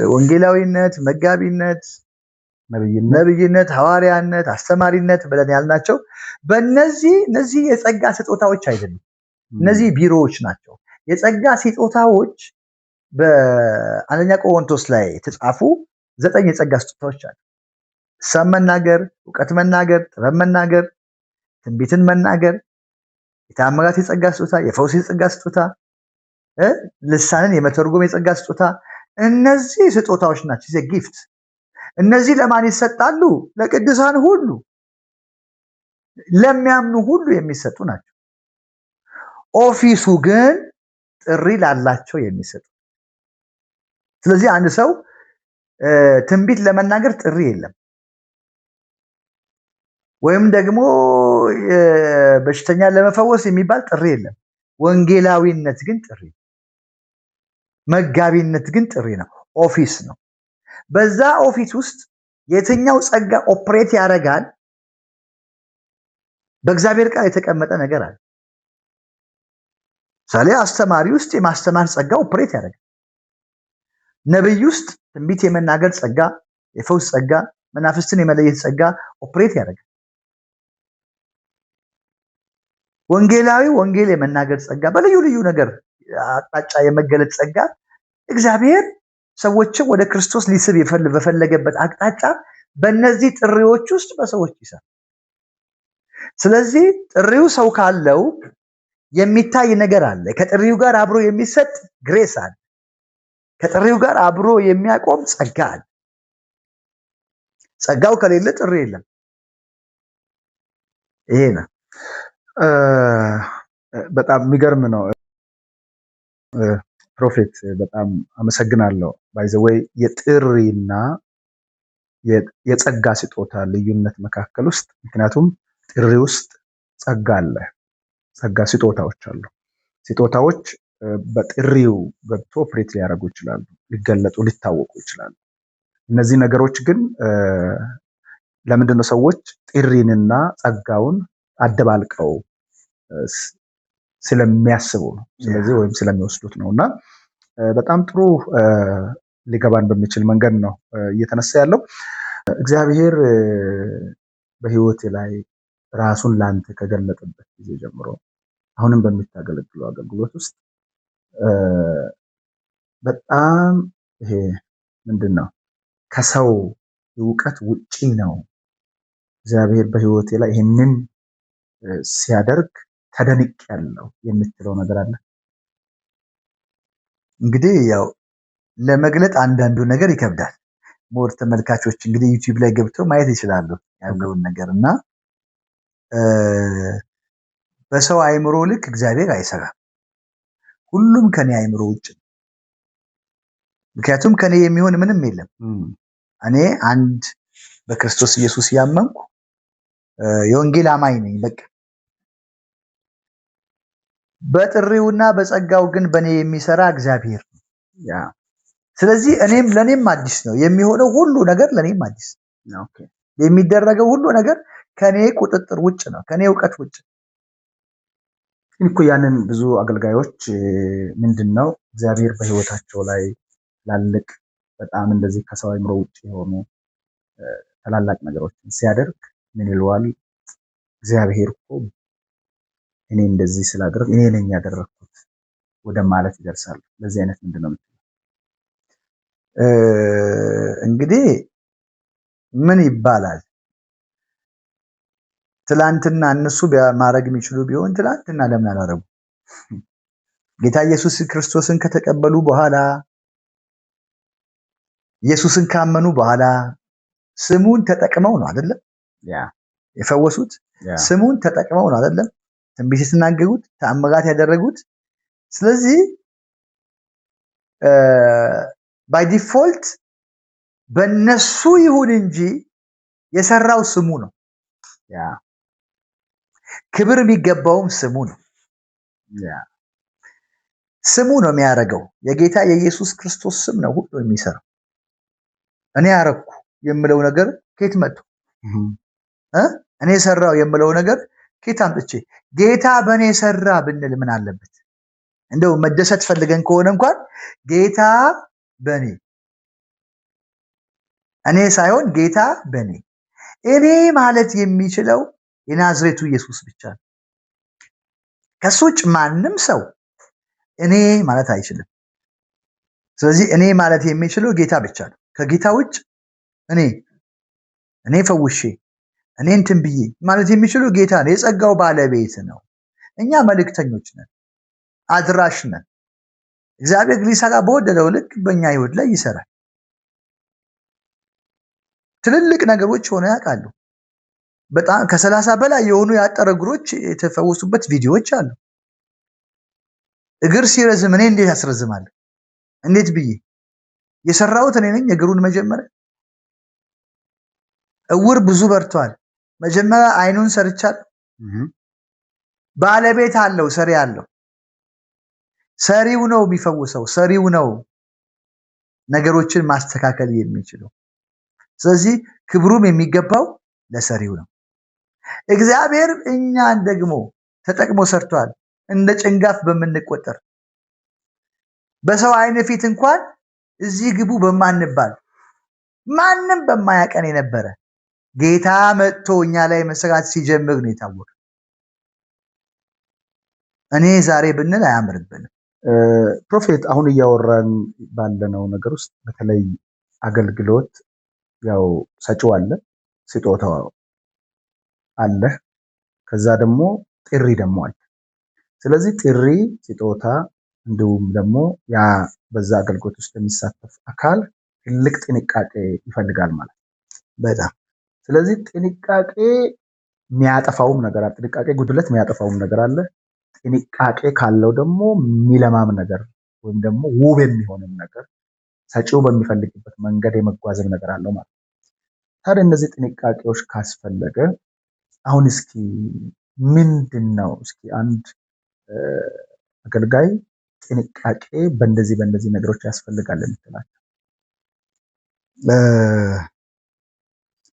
S2: ወንጌላዊነት፣ መጋቢነት፣ ነብይነት፣ ሐዋርያነት፣ አስተማሪነት ብለን ያልናቸው እነዚህ የጸጋ ስጦታዎች አይደሉም። እነዚህ ቢሮዎች ናቸው። የጸጋ ስጦታዎች በአንደኛ ቆሮንቶስ ላይ የተጻፉ 9 የጸጋ ስጦታዎች አሉ። ሐሳብ መናገር፣ ዕውቀት መናገር፣ ጥበብ መናገር፣ ትንቢትን መናገር፣ የተአምራት የጸጋ ስጦታ፣ የፈውስ የጸጋ ስጦታ፣ ልሳንን የመተርጎም የጸጋ ስጦታ፣ እነዚህ ስጦታዎች ናቸው። ጊፍት። እነዚህ ለማን ይሰጣሉ? ለቅዱሳን ሁሉ፣ ለሚያምኑ ሁሉ የሚሰጡ ናቸው። ኦፊሱ ግን ጥሪ ላላቸው የሚሰጡ። ስለዚህ አንድ ሰው ትንቢት ለመናገር ጥሪ የለም፣ ወይም ደግሞ በሽተኛ ለመፈወስ የሚባል ጥሪ የለም። ወንጌላዊነት ግን ጥሪ፣ መጋቢነት ግን ጥሪ ነው፣ ኦፊስ ነው። በዛ ኦፊስ ውስጥ የትኛው ጸጋ ኦፕሬት ያደርጋል? በእግዚአብሔር ቃል የተቀመጠ ነገር አለ። ምሳሌ አስተማሪ ውስጥ የማስተማር ጸጋ ኦፕሬት ያደርጋል። ነብይ ውስጥ ትንቢት የመናገር ጸጋ፣ የፈውስ ጸጋ፣ መናፍስትን የመለየት ጸጋ ኦፕሬት ያደርጋል። ወንጌላዊ ወንጌል የመናገር ጸጋ፣ በልዩ ልዩ ነገር አቅጣጫ የመገለጥ ጸጋ እግዚአብሔር ሰዎችን ወደ ክርስቶስ ሊስብ በፈለገበት አቅጣጫ በእነዚህ ጥሪዎች ውስጥ በሰዎች ይሰራል። ስለዚህ ጥሪው ሰው ካለው የሚታይ ነገር አለ። ከጥሪው ጋር አብሮ የሚሰጥ ግሬስ አለ። ከጥሪው ጋር አብሮ የሚያቆም ጸጋ አለ። ጸጋው ከሌለ ጥሪ የለም። ይሄ ነው።
S3: በጣም የሚገርም ነው። ፕሮፌት በጣም አመሰግናለሁ። ባይ ዘ ዌይ የጥሪና የጸጋ ስጦታ ልዩነት መካከል ውስጥ ምክንያቱም ጥሪ ውስጥ ጸጋ አለ፣ ጸጋ ስጦታዎች አሉ። ስጦታዎች በጥሪው ገብቶ ኦፕሬት ሊያደርጉ ይችላሉ፣ ሊገለጡ ሊታወቁ ይችላሉ። እነዚህ ነገሮች ግን ለምንድነው ሰዎች ጥሪንና ጸጋውን አደባልቀው ስለሚያስቡ ነው። ስለዚህ ወይም ስለሚወስዱት ነውና በጣም ጥሩ ሊገባን በሚችል መንገድ ነው እየተነሳ ያለው። እግዚአብሔር በህይወት ላይ ራሱን ላንተ ከገለጠበት ጊዜ ጀምሮ አሁንም በሚታገለግለው አገልግሎት ውስጥ በጣም ይሄ ምንድነው ከሰው እውቀት ውጪ ነው እግዚአብሔር በህይወቴ ላይ ይሄንን ሲያደርግ ተደንቄያለሁ የምትለው ነገር አለ?
S2: እንግዲህ ያው ለመግለጥ አንዳንዱ ነገር ይከብዳል። ሞር ተመልካቾች እንግዲህ ዩቲዩብ ላይ ገብተው ማየት ይችላሉ ያለውን ነገርና በሰው አይምሮ ልክ እግዚአብሔር አይሰራም። ሁሉም ከኔ አይምሮ ውጭ ነው። ምክንያቱም ከኔ የሚሆን ምንም የለም። እኔ አንድ በክርስቶስ ኢየሱስ ያመንኩ የወንጌል አማኝ ነኝ። በቃ በጥሪውና በጸጋው ግን በኔ የሚሰራ እግዚአብሔር ነው። ስለዚህ ለኔም አዲስ ነው የሚሆነው ሁሉ ነገር ለኔም አዲስ ነው። የሚደረገው ሁሉ ነገር ከኔ ቁጥጥር ውጭ ነው፣ ከኔ እውቀት ውጭ።
S3: እኮ ያንን ብዙ አገልጋዮች ምንድነው እግዚአብሔር በህይወታቸው ላይ ላልቅ በጣም እንደዚህ ከሰው አይምሮ ውጭ የሆኑ ታላላቅ ነገሮችን ሲያደርግ ምን ይለዋል? እግዚአብሔር እኮ እኔ እንደዚህ ስላደረግ እኔ ነኝ ያደረኩት ወደ ማለት ይደርሳል። ለዚህ አይነት ምንድነው
S2: እንግዲህ ምን ይባላል? ትላንትና እነሱ ማድረግ የሚችሉ ቢሆን ትላንትና ለምን አላረጉ? ጌታ ኢየሱስ ክርስቶስን ከተቀበሉ በኋላ ኢየሱስን ካመኑ በኋላ ስሙን ተጠቅመው ነው አይደለም የፈወሱት? ስሙን ተጠቅመው ነው አይደለም ትንቢት የተናገሩት፣ ተአምራት ያደረጉት? ስለዚህ ባይ ዲፎልት በእነሱ ይሁን እንጂ የሰራው ስሙ ነው። ክብር የሚገባውም ስሙ ነው። ስሙ ነው የሚያደርገው። የጌታ የኢየሱስ ክርስቶስ ስም ነው ሁሉ የሚሰራው። እኔ አረኩ የምለው ነገር ከየት መጥቶ? እኔ ሰራው የምለው ነገር ከየት አምጥቼ? ጌታ በእኔ ሰራ ብንል ምን አለበት? እንደው መደሰት ፈልገን ከሆነ እንኳን ጌታ በእኔ፣ እኔ ሳይሆን ጌታ በእኔ። እኔ ማለት የሚችለው የናዝሬቱ ኢየሱስ ብቻ ነው። ከሱ ውጭ ማንም ሰው እኔ ማለት አይችልም። ስለዚህ እኔ ማለት የሚችለው ጌታ ብቻ ነው። ከጌታ ውጭ እኔ ፈውሼ እኔ እንትን ብዬ ማለት የሚችሉ ጌታ ነው፣ የጸጋው ባለቤት ነው። እኛ መልእክተኞች ነን፣ አድራሽ ነን። እግዚአብሔር ሊሰራ በወደደው ልክ በእኛ ህይወት ላይ ይሰራል። ትልልቅ ነገሮች ሆነው ያውቃሉ። በጣም ከ30 በላይ የሆኑ ያጠረ እግሮች የተፈወሱበት ቪዲዮዎች አሉ። እግር ሲረዝም እኔ እንዴት ያስረዝማለሁ? እንዴት ብዬ የሰራሁት እኔ ነኝ። እግሩን መጀመሪያ እውር ብዙ በርቷል። መጀመሪያ አይኑን ሰርቻለሁ። ባለቤት አለው፣ ሰሪ አለው። ሰሪው ነው የሚፈውሰው፣ ሰሪው ነው ነገሮችን ማስተካከል የሚችለው። ስለዚህ ክብሩም የሚገባው ለሰሪው ነው። እግዚአብሔር እኛን ደግሞ ተጠቅሞ ሰርቷል። እንደ ጭንጋፍ በምንቆጠር በሰው አይን ፊት እንኳን እዚህ ግቡ በማንባል ማንም በማያቀን የነበረ ጌታ መጥቶ እኛ ላይ መስራት ሲጀምር ነው የታወቀ። እኔ ዛሬ ብንል አያምርብንም።
S3: ፕሮፌት አሁን እያወራን ባለነው ነገር ውስጥ በተለይ አገልግሎት ያው ሰጪው አለ፣ ስጦታው አለ፣ ከዛ ደግሞ ጥሪ ደግሞ አለ። ስለዚህ ጥሪ፣ ስጦታ እንዲሁም ደግሞ ያ በዛ አገልግሎት ውስጥ የሚሳተፍ አካል ትልቅ ጥንቃቄ ይፈልጋል ማለት
S2: በጣም።
S3: ስለዚህ ጥንቃቄ የሚያጠፋውም ነገር አለ፣ ጥንቃቄ ጉድለት የሚያጠፋውም ነገር አለ። ጥንቃቄ ካለው ደግሞ የሚለማም ነገር ወይም ደግሞ ውብ የሚሆንም ነገር ሰጪው በሚፈልግበት መንገድ የመጓዝም ነገር አለው ማለት ነው። ታዲያ እነዚህ ጥንቃቄዎች ካስፈለገ አሁን እስኪ ምንድን ነው እስኪ አንድ አገልጋይ ጥንቃቄ በእንደዚህ ነገሮች ያስፈልጋል የምትላቸው?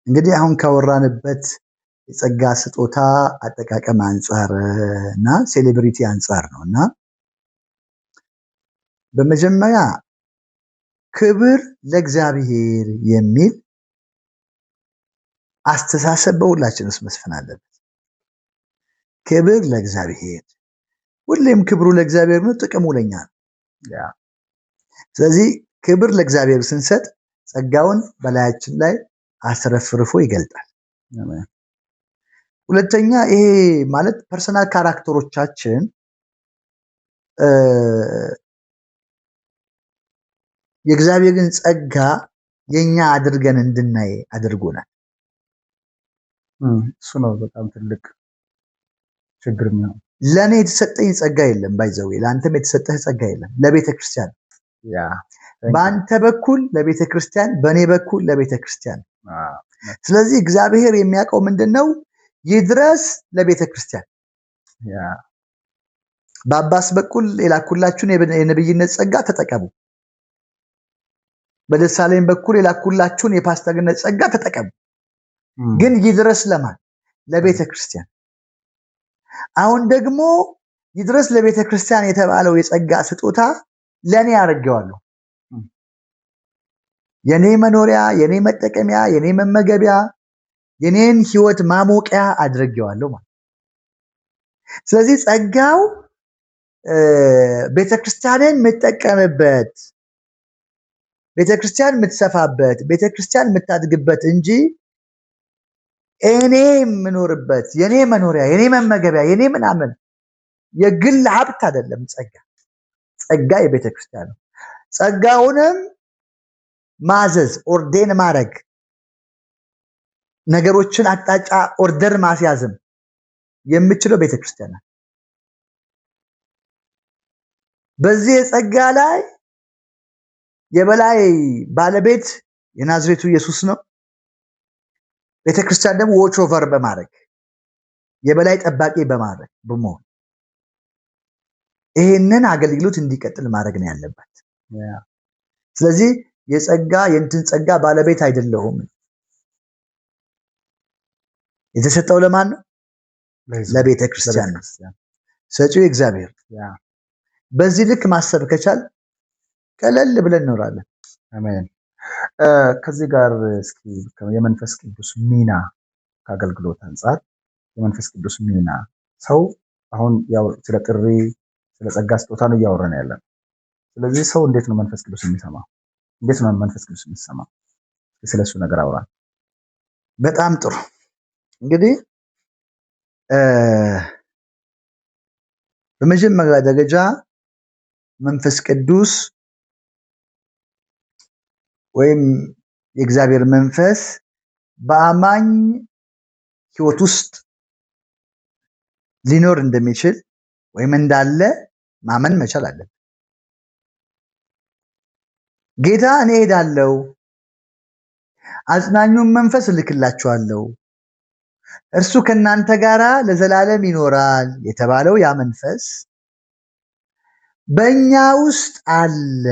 S2: እንግዲህ አሁን ካወራንበት የጸጋ ስጦታ አጠቃቀም አንጻር እና ሴሌብሪቲ አንጻር ነው እና በመጀመሪያ ክብር ለእግዚአብሔር የሚል አስተሳሰብ በሁላችን ውስጥ መስፈን አለበት። ክብር ለእግዚአብሔር፣ ሁሌም ክብሩ ለእግዚአብሔር ነው፣ ጥቅሙ ለኛ ነው። ስለዚህ ክብር ለእግዚአብሔር ስንሰጥ ጸጋውን በላያችን ላይ አስረፍርፎ ይገልጣል። ሁለተኛ ይሄ ማለት ፐርሰናል ካራክተሮቻችን የእግዚአብሔርን ጸጋ የኛ አድርገን እንድናይ አድርጎናል።
S3: እሱ ነው በጣም ትልቅ ችግር ነው።
S2: ለኔ የተሰጠኝ ጸጋ የለም፣ ባይዘው ለአንተም የተሰጠህ ጸጋ የለም። ለቤተ ክርስቲያን በአንተ በኩል ለቤተ ክርስቲያን፣ በእኔ በኩል ለቤተ ክርስቲያን። ስለዚህ እግዚአብሔር የሚያውቀው ምንድነው? ይድረስ ለቤተ ክርስቲያን። በአባስ በኩል የላኩላችሁን የነብይነት ጸጋ ተጠቀሙ፣ በደሳለኝ በኩል የላኩላችሁን የፓስተርነት ጸጋ ተጠቀሙ። ግን ይድረስ ለማን? ለቤተ ክርስቲያን። አሁን ደግሞ ይድረስ ለቤተ ክርስቲያን የተባለው የጸጋ ስጦታ ለኔ አድርጌዋለሁ። የኔ መኖሪያ፣ የኔ መጠቀሚያ፣ የኔ መመገቢያ፣ የኔን ህይወት ማሞቂያ አድርጌዋለሁ ማለት። ስለዚህ ጸጋው ቤተክርስቲያንን የምጠቀምበት፣ ቤተክርስቲያን የምትሰፋበት፣ ቤተክርስቲያን የምታድግበት እንጂ እኔ የምኖርበት፣ የኔ መኖሪያ፣ የኔ መመገቢያ፣ የኔ ምናምን የግል ሀብት አይደለም። ጸጋ የቤተክርስቲያን ነው። ጸጋውንም ማዘዝ፣ ኦርዴን ማድረግ፣ ነገሮችን አቅጣጫ ኦርደር ማስያዝም የምችለው ቤተክርስቲያን ነው። በዚህ የጸጋ ላይ የበላይ ባለቤት የናዝሬቱ ኢየሱስ ነው። ቤተክርስቲያን ደግሞ ዎች ኦቨር በማድረግ የበላይ ጠባቂ በመሆን ይሄንን አገልግሎት እንዲቀጥል ማድረግ ነው ያለበት። ስለዚህ የጸጋ የእንትን ጸጋ ባለቤት አይደለሁም። የተሰጠው ለማን ነው? ለቤተ ክርስቲያን ነው። ሰጪው እግዚአብሔር። በዚህ ልክ ማሰብ ከቻል ቀለል ብለን እንኖራለን።
S3: አሜን። ከዚህ ጋር እስኪ የመንፈስ ቅዱስ ሚና ከአገልግሎት አንጻር የመንፈስ ቅዱስ ሚና ሰው አሁን ያው ስለ ጥሪ ስለ ጸጋ ስጦታ ነው እያወራን ያለን። ስለዚህ ሰው እንዴት ነው መንፈስ ቅዱስ የሚሰማው? እንዴት ነው መንፈስ ቅዱስ የሚሰማው? ስለሱ ነገር አውራ።
S2: በጣም ጥሩ። እንግዲህ በመጀመሪያ ደረጃ መንፈስ ቅዱስ ወይም የእግዚአብሔር መንፈስ በአማኝ ሕይወት ውስጥ ሊኖር እንደሚችል ወይም እንዳለ ማመን መቻል አለብን። ጌታ እኔ ሄዳለሁ አጽናኙን መንፈስ እልክላችኋለሁ እርሱ ከእናንተ ጋር ለዘላለም ይኖራል የተባለው ያ መንፈስ በእኛ ውስጥ አለ።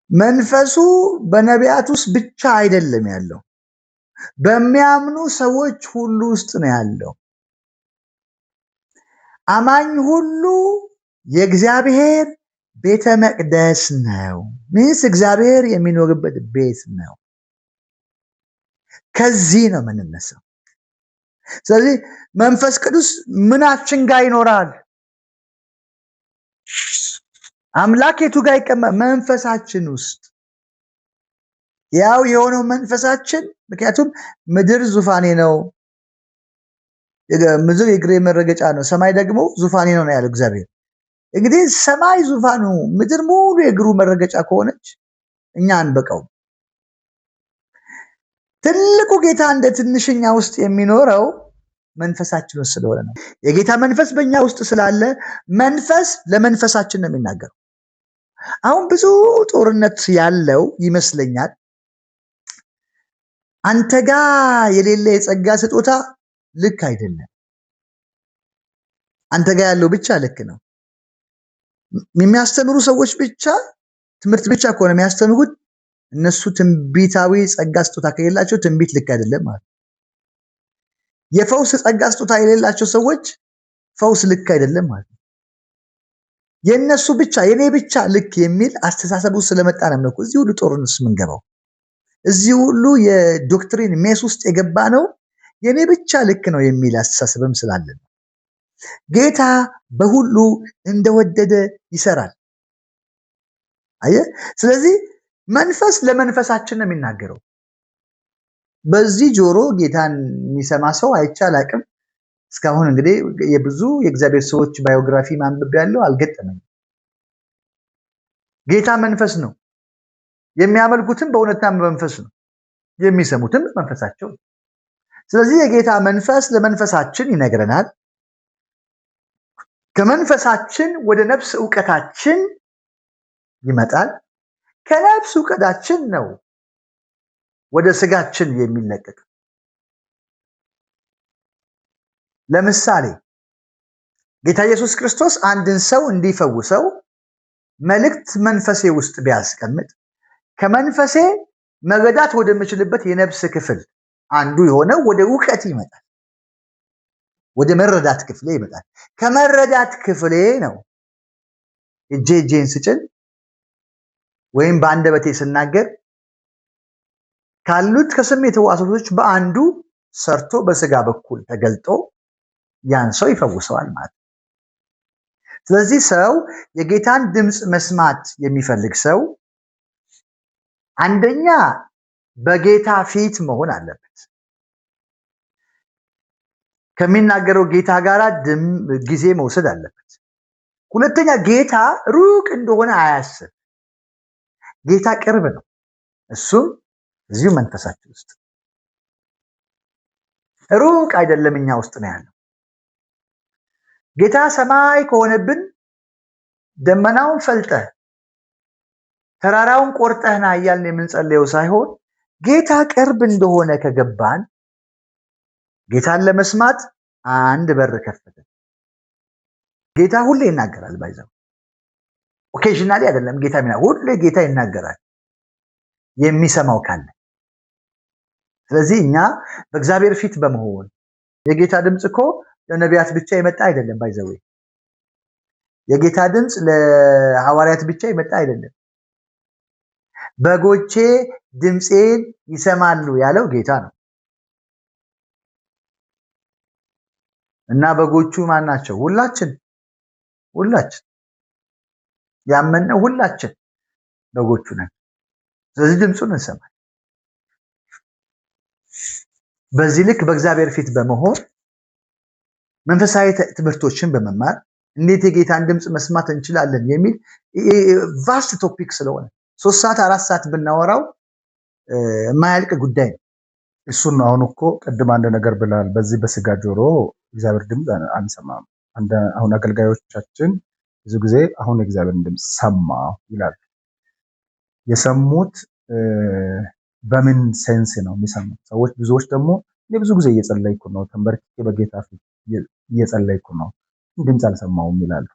S2: መንፈሱ በነቢያት ውስጥ ብቻ አይደለም ያለው፣ በሚያምኑ ሰዎች ሁሉ ውስጥ ነው ያለው። አማኝ ሁሉ የእግዚአብሔር ቤተ መቅደስ ነው። ምንስ እግዚአብሔር የሚኖርበት ቤት ነው። ከዚህ ነው የምንነሳው። ስለዚህ መንፈስ ቅዱስ ምናችን ጋር ይኖራል? አምላክ የቱ ጋር ይቀመጣል? መንፈሳችን ውስጥ። ያው የሆነው መንፈሳችን፣ ምክንያቱም ምድር ዙፋኔ ነው፣ ምድር የእግሬ መረገጫ ነው፣ ሰማይ ደግሞ ዙፋኔ ነው ያለው እግዚአብሔር። እንግዲህ ሰማይ ዙፋኑ፣ ምድር ሙሉ የእግሩ መረገጫ ከሆነች እኛ አንበቃውም። ትልቁ ጌታ እንደ ትንሽኛ ውስጥ የሚኖረው መንፈሳችን ውስጥ ስለሆነ ነው። የጌታ መንፈስ በእኛ ውስጥ ስላለ መንፈስ ለመንፈሳችን ነው የሚናገረው። አሁን ብዙ ጦርነት ያለው ይመስለኛል አንተ ጋር የሌለ የጸጋ ስጦታ ልክ አይደለም፣ አንተ ጋር ያለው ብቻ ልክ ነው። የሚያስተምሩ ሰዎች ብቻ ትምህርት ብቻ ከሆነ የሚያስተምሩት እነሱ ትንቢታዊ ጸጋ ስጦታ ከሌላቸው ትንቢት ልክ አይደለም ማለት። የፈውስ ጸጋ ስጦታ የሌላቸው ሰዎች ፈውስ ልክ አይደለም ማለት። የነሱ ብቻ የኔ ብቻ ልክ የሚል አስተሳሰቡ ስለመጣ ነው እዚህ ሁሉ ጦርነት የምንገባው። እዚህ ሁሉ የዶክትሪን ሜስ ውስጥ የገባ ነው የኔ ብቻ ልክ ነው የሚል አስተሳሰብም ስላለ ነው። ጌታ በሁሉ እንደወደደ ይሰራል። አየ። ስለዚህ መንፈስ ለመንፈሳችን ነው የሚናገረው። በዚህ ጆሮ ጌታን የሚሰማ ሰው አይቻል አቅም እስካሁን እንግዲህ የብዙ የእግዚአብሔር ሰዎች ባዮግራፊ ማንበብ ያለው አልገጠመኝም። ጌታ መንፈስ ነው፣ የሚያመልኩትም በእውነትና በመንፈስ ነው፣ የሚሰሙትም በመንፈሳቸው። ስለዚህ የጌታ መንፈስ ለመንፈሳችን ይነግረናል። ከመንፈሳችን ወደ ነፍስ ዕውቀታችን ይመጣል። ከነፍስ ዕውቀታችን ነው ወደ ስጋችን የሚለቀቅ። ለምሳሌ ጌታ ኢየሱስ ክርስቶስ አንድን ሰው እንዲፈውሰው መልእክት መንፈሴ ውስጥ ቢያስቀምጥ ከመንፈሴ መረዳት ወደምችልበት የነፍስ ክፍል አንዱ የሆነው ወደ ዕውቀት ይመጣል፣ ወደ መረዳት ክፍሌ ይመጣል። ከመረዳት ክፍሌ ነው እጄን ስጭን ወይም በአንደበቴ ስናገር ካሉት ከስሜት ሕዋሳቶች በአንዱ ሰርቶ በስጋ በኩል ተገልጦ ያን ሰው ይፈውሰዋል ማለት። ስለዚህ ሰው የጌታን ድምፅ መስማት የሚፈልግ ሰው አንደኛ በጌታ ፊት መሆን አለበት። ከሚናገረው ጌታ ጋር ጊዜ መውሰድ አለበት። ሁለተኛ ጌታ ሩቅ እንደሆነ አያስብ። ጌታ ቅርብ ነው። እሱም እዚሁ መንፈሳችን ውስጥ ሩቅ አይደለም፣ እኛ ውስጥ ነው ያለው። ጌታ ሰማይ ከሆነብን ደመናውን ፈልጠህ ተራራውን ቆርጠህና እያልን የምንጸልየው ሳይሆን ጌታ ቅርብ እንደሆነ ከገባን ጌታን ለመስማት አንድ በር ከፈተ። ጌታ ሁሌ ይናገራል። ባይዘው ኦኬዥናሊ አይደለም ጌታ ሁሌ ጌታ ይናገራል የሚሰማው ካለ። ስለዚህ እኛ በእግዚአብሔር ፊት በመሆን የጌታ ድምፅ እኮ ለነቢያት ብቻ የመጣ አይደለም። ባይዘው የጌታ ድምፅ ለሐዋርያት ብቻ የመጣ አይደለም። በጎቼ ድምፄን ይሰማሉ ያለው ጌታ ነው። እና በጎቹ ማን ናቸው? ሁላችን ያመንነው ሁላችን በጎቹ ነን። ስለዚህ ድምፁን እንሰማለን። በዚህ ልክ በእግዚአብሔር ፊት በመሆን መንፈሳዊ ትምህርቶችን በመማር እንዴት የጌታን ድምፅ መስማት እንችላለን የሚል ቫስት ቶፒክ ስለሆነ 3 ሰዓት 4 ሰዓት ብናወራው የማያልቅ ጉዳይ ነው።
S3: እሱን አሁን እኮ ቅድም አንድ ነገር ብለሃል። በዚህ በስጋ ጆሮ እግዚአብሔር ድምፅ አንሰማም። አሁን አገልጋዮቻችን ብዙ ጊዜ አሁን የእግዚአብሔርን ድምፅ ሰማሁ ይላሉ። የሰሙት በምን ሴንስ ነው የሚሰሙት? ሰዎች ብዙዎች ደግሞ እኔ ብዙ ጊዜ እየጸለይኩ ነው፣ ተንበርክኬ በጌታ ፊት እየጸለይኩ ነው፣ ድምፅ አልሰማሁም ይላሉ።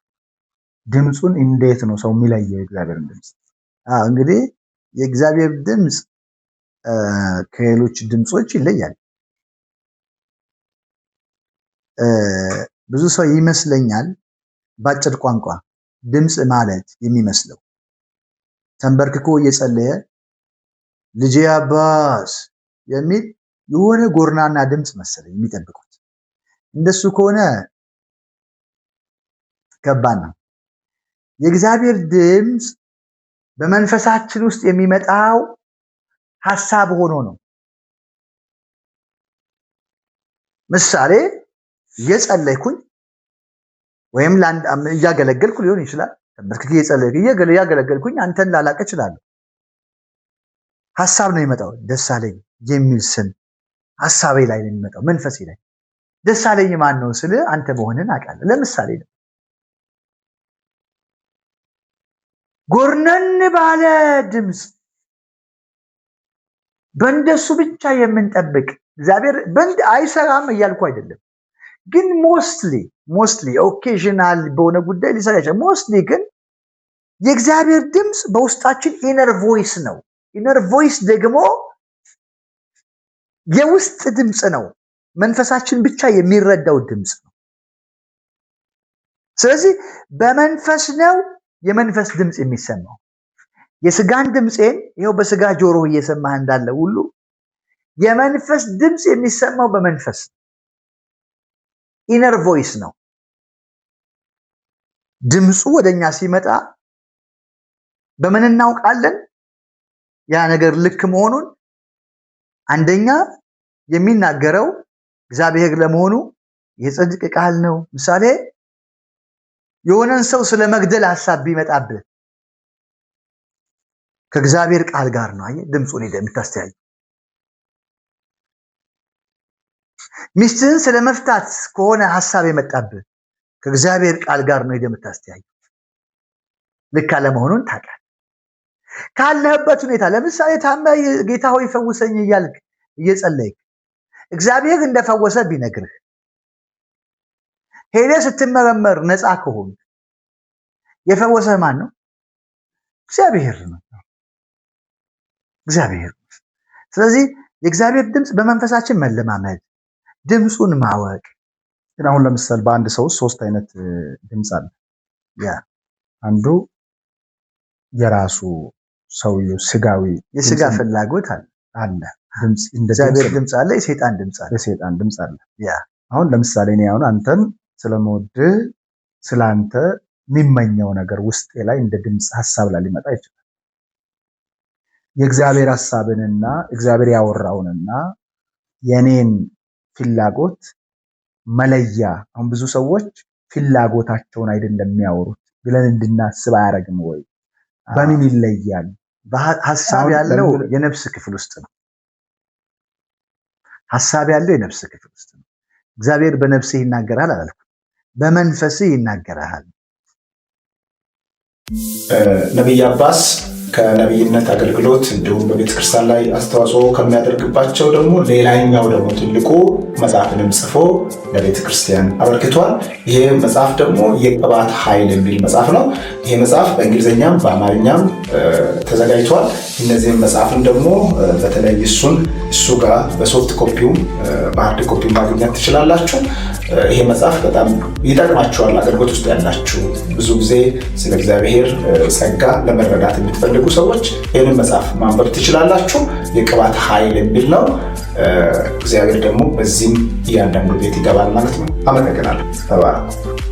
S3: ድምፁን እንዴት ነው ሰው የሚለየው የእግዚአብሔርን ድምፅ?
S2: እንግዲህ የእግዚአብሔር ድምፅ ከሌሎች ድምፆች ይለያል። ብዙ ሰው ይመስለኛል በአጭር ቋንቋ ድምፅ ማለት የሚመስለው ተንበርክኮ እየጸለየ ልጄ አባስ የሚል የሆነ ጎርናና ድምፅ መሰለኝ የሚጠብቁት። እንደሱ ከሆነ ከባድ ነው። የእግዚአብሔር ድምፅ በመንፈሳችን ውስጥ የሚመጣው ሐሳብ ሆኖ ነው። ምሳሌ እየጸለይኩኝ ወይም እያገለገልኩ ሊሆን ይችላል። ተንበርክኬ እያገለገልኩኝ አንተን ላላቅ እችላለሁ። ሐሳብ ነው የሚመጣው። ደሳለኝ የሚል ስም ሐሳቤ ላይ ነው የሚመጣው፣ መንፈሴ ላይ። ደሳለኝ ማን ነው ስል አንተ መሆንን አውቃለሁ። ለምሳሌ ነው። ጎርነን ባለ ድምፅ በእንደሱ ብቻ የምንጠብቅ እግዚአብሔር በእንድ አይሰራም እያልኩ አይደለም፣ ግን ሞስትሊ ኦኬዥናል በሆነ ጉዳይ ሊሰራ ይችላል። ሞስትሊ ግን የእግዚአብሔር ድምፅ በውስጣችን ኢነር ቮይስ ነው። ኢነር ቮይስ ደግሞ የውስጥ ድምፅ ነው። መንፈሳችን ብቻ የሚረዳው ድምፅ ነው። ስለዚህ በመንፈስ ነው የመንፈስ ድምፅ የሚሰማው። የስጋን ድምፄን ይኸው በስጋ ጆሮ እየሰማህ እንዳለ ሁሉ የመንፈስ ድምፅ የሚሰማው በመንፈስ ኢነር ቮይስ ነው። ድምፁ ወደኛ ሲመጣ በምን እናውቃለን ያ ነገር ልክ መሆኑን? አንደኛ የሚናገረው እግዚአብሔር ለመሆኑ የጽድቅ ቃል ነው። ምሳሌ የሆነን ሰው ስለ መግደል ሐሳብ ቢመጣብህ ከእግዚአብሔር ቃል ጋር ነው አየህ ድምፁን የምታስተያዩ። ሚስትህን ስለ መፍታት ከሆነ ሐሳብ የመጣብህ ከእግዚአብሔር ቃል ጋር ነው የምታስተያዩ። ልክ አለመሆኑን ታውቃለህ። ካለህበት ሁኔታ ለምሳሌ ታመህ ጌታ ሆይ ፈውሰኝ እያልክ እየጸለይክ እግዚአብሔር እንደፈወሰ ቢነግርህ ሄደህ ስትመረመር ነፃ ከሆንክ የፈወሰህ ማን ነው? እግዚአብሔር ነው። እግዚአብሔር። ስለዚህ የእግዚአብሔር ድምፅ በመንፈሳችን መለማመድ፣ ድምፁን ማወቅ።
S3: ግን አሁን ለምሳሌ በአንድ ሰው 3 አይነት ድምፅ አለ። አንዱ የራሱ ሰውየው ስጋዊ
S2: የስጋ ፍላጎት
S3: አለ ድምፅ፣
S2: እግዚአብሔር ድምፅ አለ፣ የሰይጣን ድምፅ አለ።
S3: አሁን ለምሳሌ እኔ አሁን አንተን ስለምወድህ ስላንተ የሚመኘው ነገር ውስጤ ላይ እንደ ድምፅ ሐሳብ ላይ ሊመጣ ይችላል። የእግዚአብሔር ሐሳብንና እግዚአብሔር ያወራውንና የኔን ፍላጎት መለያ። አሁን ብዙ ሰዎች ፍላጎታቸውን አይደለም የሚያወሩት ብለን እንድናስብ አያደርግም ወይ? በምን ይለያል?
S2: ሐሳብ ያለው የነፍስ ክፍል ውስጥ ነው። ሐሳብ ያለው የነፍስ ክፍል ውስጥ ነው። እግዚአብሔር በነፍስህ ይናገራል አላልኩም፣ በመንፈስህ ይናገራል።
S1: ነብይ አባስ ከነብይነት አገልግሎት እንዲሁም በቤተክርስቲያን ላይ አስተዋጽኦ ከሚያደርግባቸው ደግሞ ሌላኛው ደግሞ ትልቁ መጽሐፍንም ጽፎ ለቤተክርስቲያን አበርክቷል። ይሄ መጽሐፍ ደግሞ የቅባት ኃይል የሚል መጽሐፍ ነው። ይሄ መጽሐፍ በእንግሊዝኛም በአማርኛም ተዘጋጅቷል። እነዚህም መጽሐፍን ደግሞ በተለይ እሱ ጋር በሶፍት ኮፒውም በሃርድ ኮፒውም ማግኘት ትችላላችሁ። ይሄ መጽሐፍ በጣም ይጠቅማችኋል። አገልግሎት ውስጥ ያላችሁ ብዙ ጊዜ ስለ እግዚአብሔር ጸጋ ለመረዳት የምትፈልጉ ሰዎች ይህንን መጽሐፍ ማንበብ ትችላላችሁ። የቅባት ኃይል የሚል ነው። እግዚአብሔር ደግሞ በዚህም እያንዳንዱ ቤት ይገባል ማለት ነው። አመሰግናለሁ። ተባረኩ።